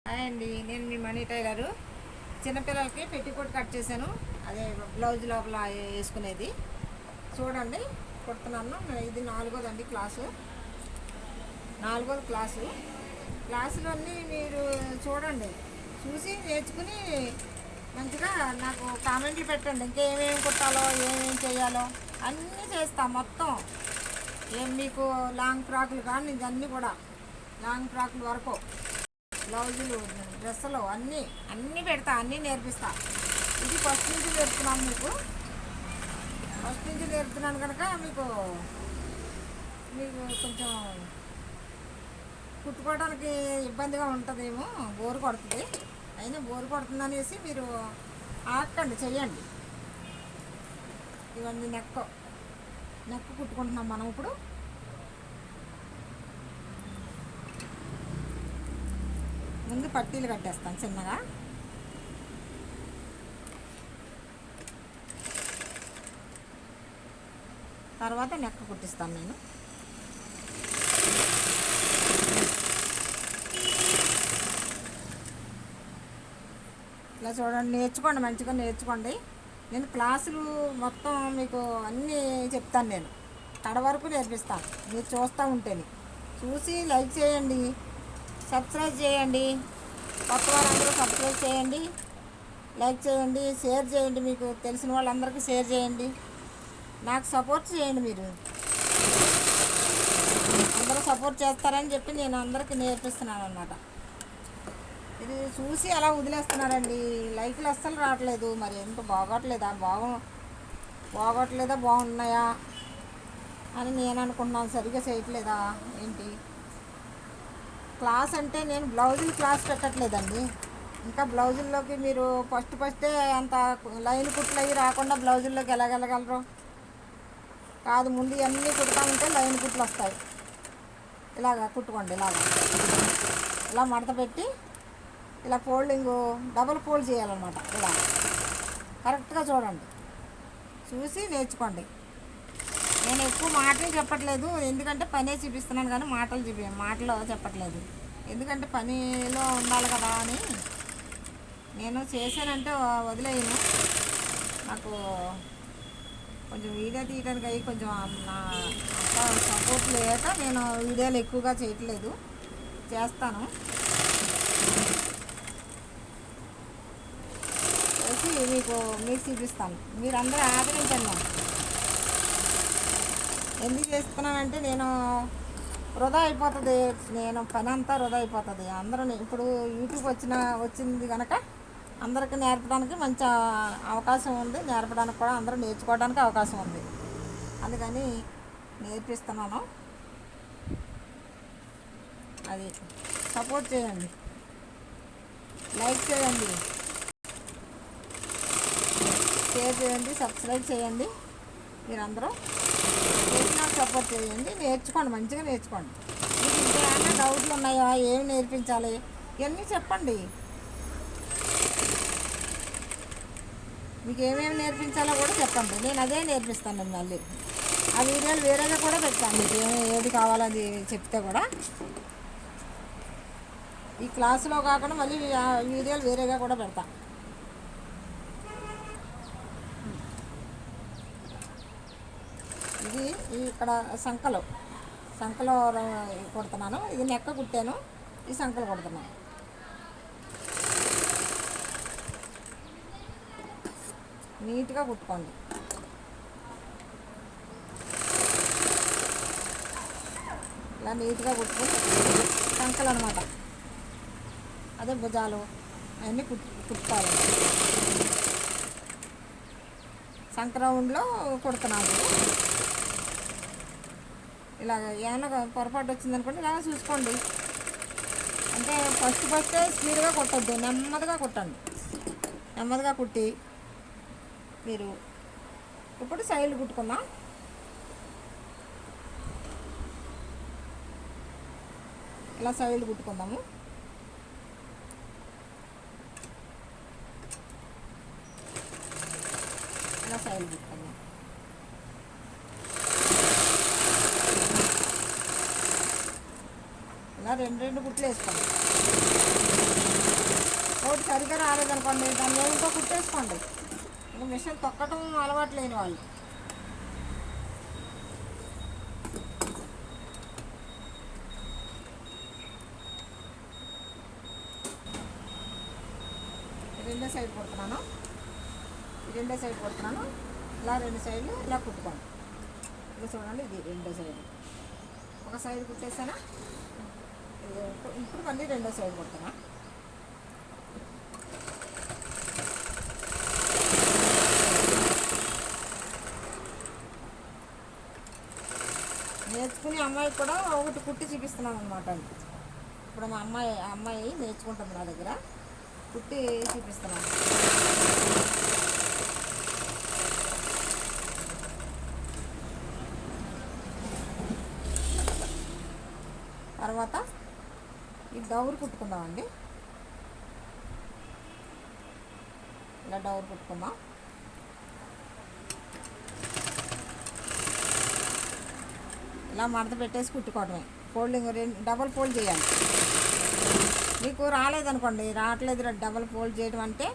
Hi అండి, నేను మీ money tailor. చిన్నపిల్లలకి పెట్టికోట్ కట్ చేశాను. అదే బ్లౌజ్ లోపల వేసుకునేది చూడండి, కుడుతున్నాను. ఇది నాలుగోదండి నాలుగోది క్లాసులు అన్నీ మీరు చూడండి, చూసి నేర్చుకుని మంచిగా నాకు కామెంట్లు పెట్టండి. ఇంకేమేమి కుట్టాలో ఏమేమి చేయాలో అన్నీ చేస్తాం. మొత్తం మీకు లాంగ్ ఫ్రాకులు కానీ ఇవన్నీ కూడా లాంగ్ ఫ్రాకుల వరకు బ్లౌజులు, డ్రెస్సులు అన్నీ పెడతా, అన్నీ నేర్పిస్తా. ఇది ఫస్ట్ నుంచి నేర్పుతున్నాను కనుక మీకు కొంచెం కుట్టుకోవడానికి ఇబ్బందిగా ఉంటుందేమో, బోరు కొడుతుంది. అయినా బోరు కొడుతుందనేసి మీరు ఆకండి, చెయ్యండి. ఇవన్నీ నెక్ కుట్టుకుంటున్నాం మనం ఇప్పుడు. ముందు పట్టీలు కట్టేస్తాను చిన్నగా, తర్వాత నెక్ కుట్టిస్తాను నేను. ఇలా చూడండి, నేర్చుకోండి, మంచిగా నేర్చుకోండి. నేను క్లాసులు మొత్తం మీకు అన్నీ చెప్తాను. నేను కడ వరకు నేర్పిస్తాను. మీరు చూస్తూ ఉంటేనే చూసి లైక్ చేయండి, సబ్స్క్రైబ్ చేయండి. కొత్త వాళ్ళందరూ సబ్స్క్రైబ్ చేయండి, లైక్ చేయండి, షేర్ చేయండి. మీకు తెలిసిన వాళ్ళందరికీ షేర్ చేయండి. నాకు సపోర్ట్ చేయండి. మీరు అందరూ సపోర్ట్ చేస్తారని చెప్పి నేను అందరికీ నేర్పిస్తున్నాను అన్నమాట. ఇది చూసి అలా వదిలేస్తున్నారండి, లైక్లు అస్సలు రావట్లేదు. మరి ఎంత బాగోట్లేదా బాగున్నాయా అని నేను అనుకున్నాను. సరిగ్గా చేయట్లేదా ఏంటి? క్లాస్ అంటే నేను బ్లౌజులు క్లాస్ పెట్టట్లేదండి. ఇంకా బ్లౌజుల్లోకి మీరు ఫస్టే అంత లైన్ కుట్లు అవి రాకుండా బ్లౌజుల్లోకి ఎలాగెళ్ళగలరు? కాదు, ముందు ఇవన్నీ కుడతా ఉంటే లైన్ కుట్లు వస్తాయి. ఇలాగా కుట్టుకోండి, ఇలా మడత పెట్టి ఇలా డబుల్ ఫోల్డ్ చేయాలన్నమాట. ఇలా కరెక్ట్గా చూడండి, చూసి నేర్చుకోండి. నేను ఎక్కువ మాటలు చెప్పట్లేదు, ఎందుకంటే పనే చూపిస్తున్నాను కానీ మాటలు చెప్పట్లేదు. ఎందుకంటే పనిలో ఉండాలి కదా అని. నేను చేశానంటే వదిలేయను. నాకు కొంచెం వీడియో తీయడానికి అయ్యి కొంచెం నా సపోర్ట్ లేక నేను వీడియోలు ఎక్కువగా చేయట్లేదు. చేస్తాను, చేసి మీకు చూపిస్తాను. మీరందరూ ఆదరించండి. ఎందుకు చేస్తున్నానంటే నేను వృధా అయిపోతుంది, పని అంతా వృధా అయిపోతుంది. అందరూ ఇప్పుడు యూట్యూబ్ వచ్చింది కనుక అందరికీ నేర్పడానికి మంచి అవకాశం ఉంది. నేర్పడానికి కూడా అందరూ నేర్చుకోవడానికి అవకాశం ఉంది. అందుకని నేర్పిస్తున్నాను. అది సపోర్ట్ చేయండి, లైక్ చేయండి, షేర్ చేయండి, సబ్స్క్రైబ్ చేయండి. మీరందరూ నాకు సపోర్ట్ చేయండి. నేర్చుకోండి, మంచిగా నేర్చుకోండి. మీకు ఇంకేమైనా డౌట్లు ఉన్నాయా, ఏమి నేర్పించాలి ఇవన్నీ చెప్పండి. మీకు ఏమేమి నేర్పించాలో కూడా చెప్పండి, నేను అదే నేర్పిస్తాను. మళ్ళీ ఆ వీడియోలు వేరేగా కూడా పెడతాను. మీకు ఏది కావాలని చెప్తే కూడా ఈ క్లాసులో కాకుండా మళ్ళీ ఆ వీడియోలు వేరేగా కూడా పెడతాను. ఇది ఇక్కడ సంకలో కుడుతున్నాను. ఇది నెక్క కుట్టాను, ఈ సంకలు కుడుతున్నాను. నీట్గా కుట్టుకోండి. ఇలా నీట్గా కుట్టుకొని సంకలు అనమాట, అదే భుజాలు అవన్నీ కుట్టుకోవాలి. సంక్రౌండ్లో కుడుతున్నాను. ఇలాగ ఏమైనా పొరపాటు వచ్చిందనుకోండి, ఇలాగ చూసుకోండి. అంటే ఫస్టే స్పీడ్గా కుట్టద్దు, నెమ్మదిగా కుట్టండి. నెమ్మదిగా కుట్టి మీరు ఇప్పుడు సైడ్ కుట్టుకుందాం. ఇలా సైడ్ కుట్టుకుందాము. ఇలా సైడ్ కుట్టుకుందాం. ఇలా రెండు కుట్లు వేసుకోండి. సరిగ్గా రాలేదనుకోండి దాన్ని ఏమిటో కుట్టేసుకోండి. ఇంకా మిషన్ తొక్కటం అలవాటు లేని వాళ్ళు. రెండో సైడ్ కుడుతున్నాను, రెండో సైడ్ కుడుతున్నాను. ఇలా రెండు సైడ్లు ఇలా కుట్టుకోండి. ఇలా చూడండి, ఇది రెండో సైడ్. ఒక సైడ్ కుట్టేసానా, ఇప్పుడు మళ్ళీ రెండో సైడ్ కుడుతున్నా. నేర్చుకునే అమ్మాయికి కూడా ఒకటి కుట్టి చూపిస్తున్నాను అనమాట. ఇప్పుడు మా అమ్మాయి నేర్చుకుంటుంది నా దగ్గర, కుట్టి చూపిస్తున్నాను. తర్వాత ఈ డౌర్ కుట్టుకుందామండి. ఇలా డౌర్ కుట్టుకుందాం. ఇలా మడత పెట్టేసి కుట్టుకోవడమే. ఫోల్డింగ్ డబల్ ఫోల్డ్ చేయాలి. మీకు రాలేదనుకోండి, రావట్లేదు డబల్ ఫోల్డ్ చేయడం అంటే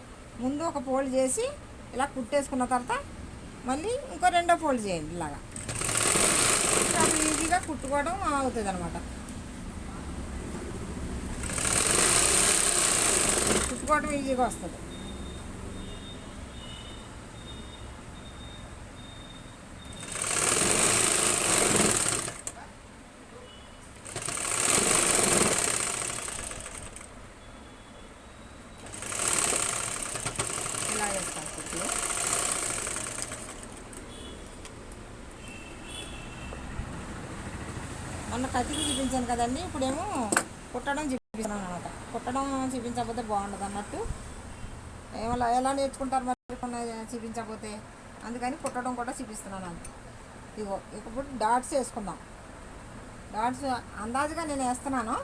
ముందు ఒక ఫోల్డ్ చేసి ఇలా కుట్టేసుకున్న తర్వాత మళ్ళీ ఇంకో రెండో ఫోల్డ్ చేయండి. ఇలాగా అప్పుడు ఈజీగా కుట్టుకోవడం అవుతుంది అనమాట. కుట్టుకోవడం ఈజీగా వస్తుంది. ఇలా వేస్తాను కుట్లు. మొన్న కత్తికి చూపించాను కదండి, ఇప్పుడేమో కుట్టడం చూపిస్తున్నాను అనమాట. కుట్టడం చూపించకపోతే బాగుండదు అన్నట్టు. ఎలా నేర్చుకుంటారు మరి చూపించకపోతే, అందుకని కుట్టడం కూడా చూపిస్తున్నాను. ఇగో ఇప్పుడు డాట్స్ వేసుకుందాం. డాట్స్ అందాజుగా నేను వేస్తున్నాను.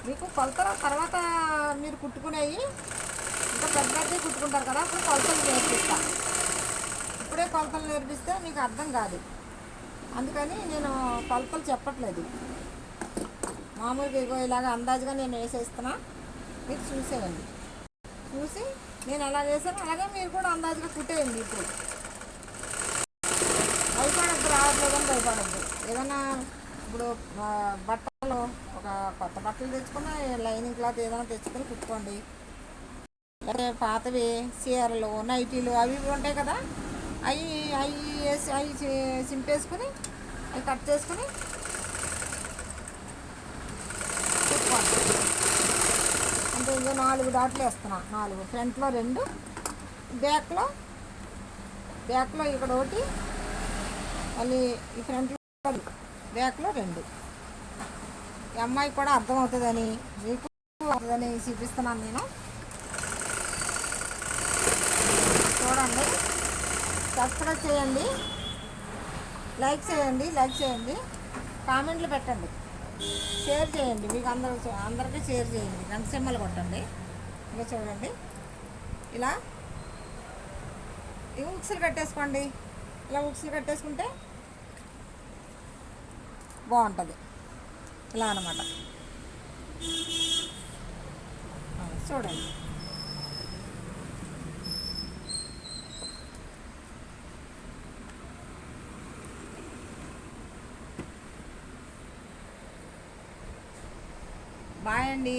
మీకు కొలతల తర్వాత మీరు కుట్టుకునేవి ఇంకా పెద్దది కుట్టుకుంటారు కదా, అప్పుడు కొలతలు నేర్పిస్తా. ఇప్పుడే కొలతలు నేర్పిస్తే మీకు అర్థం కాదు, అందుకని నేను కొలతలు చెప్పట్లేదు. మామూలుగా ఇగో ఇలాగ అందాజుగా నేను వేసేస్తున్నా, మీరు చూసేయండి. చూసి నేను ఎలా వేసాను అలాగే మీరు కూడా అందాజుగా కుట్టేయండి. ఇప్పుడు భయపడద్దు, రావట్లేదని భయపడద్దు. ఏదైనా ఇప్పుడు బట్టలు ఒక కొత్త బట్టలు తెచ్చుకున్నా లైనింగ్ క్లాత్ ఏదైనా తెచ్చుకొని కుట్టుకోండి. లేకపోతే పాతవి చీరలు నైటీలు అవి ఉంటాయి కదా, అవి వేసి అవి చింపేసుకుని అవి కట్ చేసుకుని కుట్టుకోండి. అంటే ఇంకో 4 డాట్లు వేస్తున్నా. 4 ఫ్రంట్లో 2, బ్యాక్లో ఇక్కడ ఒకటి, మళ్ళీ ఈ ఫ్రంట్లో బ్యాక్లో 2. ఈ అమ్మాయికి కూడా అర్థమవుతుందని మీకు అవుతుందని చూపిస్తున్నాను నేను. చూడండి, సబ్స్క్రైబ్ చేయండి, లైక్ చేయండి, కామెంట్లు పెట్టండి, షేర్ చేయండి. మీకు అందరికీ షేర్ చేయండి. గంట సింబల్ కొట్టండి. ఇంకా చూడండి, ఇలా ఈ ఉక్సులు కట్టేసుకోండి. ఇలా ఉక్సులు కట్టేసుకుంటే బాగుంటుంది. ఇలా అన్నమాట. చూడండి, బాయ్ అండి.